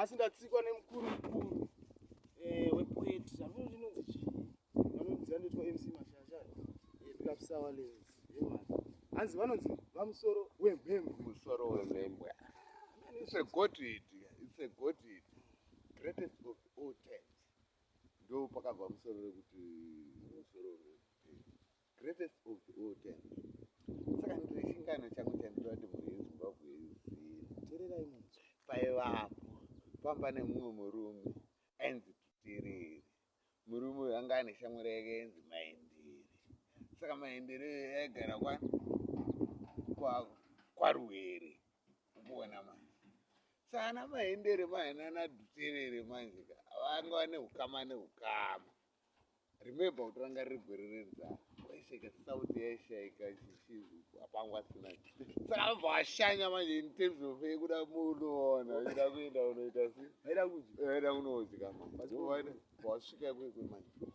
asi ndatsikwa nemukuru mukuru wepoeti zvamino ndinonzi chii vanodziva ndoitwa MC mashasha ndikapisawa lenzi hanzi vanonzi vamusoro wemhembwe. Musoro wemhembwe. It's a goat hit. It's a goat hit. Greatest of all times. Ndo pakabva musoro rekuti musoro greatest of all times. Saka ndiri chingano changu chandinoda kuti mhuri yeZimbabwe izive. Tererai munzwa. Paivapo pamba nemumwe murume ainzi Tuterere. Murume anga ane shamwari yake ainzi Maendere. Saka Maendere aigara kwaRuwere. Kuona manje. Sana Maendere maenana Tuterere manje vanga vane hukama nehukama. Remember kuti ranga riri gore renzara. Waisheka sauti yaishaika chichizi apangwa sina. Saka vabva vashanya manje in terms of kuda munoona uchida kuenda unoita sei? Aida kunodya manje. Wasvika ikweyo manje.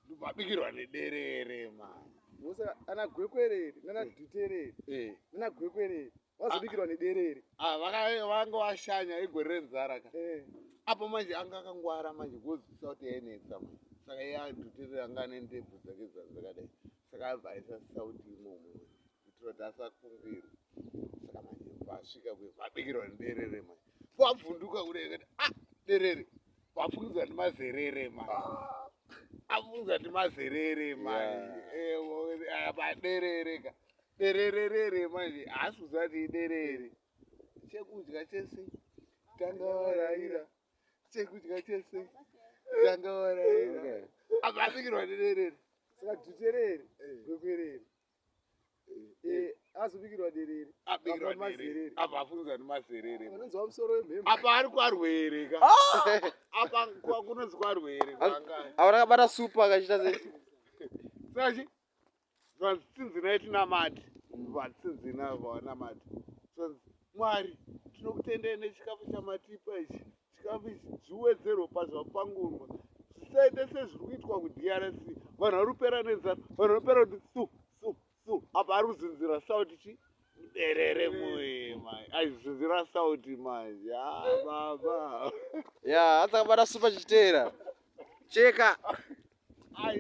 Ndobabikirwa nederere manje. Musa ana gwekwerere nana Tuterere. Nana gwekwerere. Wazobikirwa nederere. Vanga vashanya igore renzara ka. Apo manje anga akangwara manje gozi sauti yainetsa manje. Saka iye Tuterere anga ane ndebvu dzake dzakadai. Saka abva aisa sauti imomo kuitira kuti asakumbirwa. Saka manje vasvika kwe vabikirwa nederere manje. Wabvunduka kudai akati derere wapfungidza nemazerere manje. Apfungidza nemazerere manje. Apa derere ka. Dererere manje haasi kuziva kuti iderere. Chekudya chese tanga waraira. Chekudya chese tanga waraira. Apa abikirwa nederere. Saka Tuterere gwekwerere. Azobikirwa derere. Abikirwa nederere. Apa apfungidza nemazerere. Vanonzi vamusoro wemhembwe. Apa ari kwaRuwere ka. Apa kunonzi kwaRuwere kwanga. Avakabata supa akachita sei? Sachi vatsinzina tinamati. Vatsinzina vanamati. Mwari tinokutendei nechikafu chamatipa ichi. Chikafu ichi zviwedzerwe pazvapangurwa. Zvisaite sezviri kuitwa kuDRC. Vanhu vari kupera nenzara. Vanhu vari kupera kuti su. Apa ari kuzinzira sauti chi? Derere muhema. Aizinzira sauti manje. Baba. Ya, asakabata supa chichiteera. Cheka. Ai,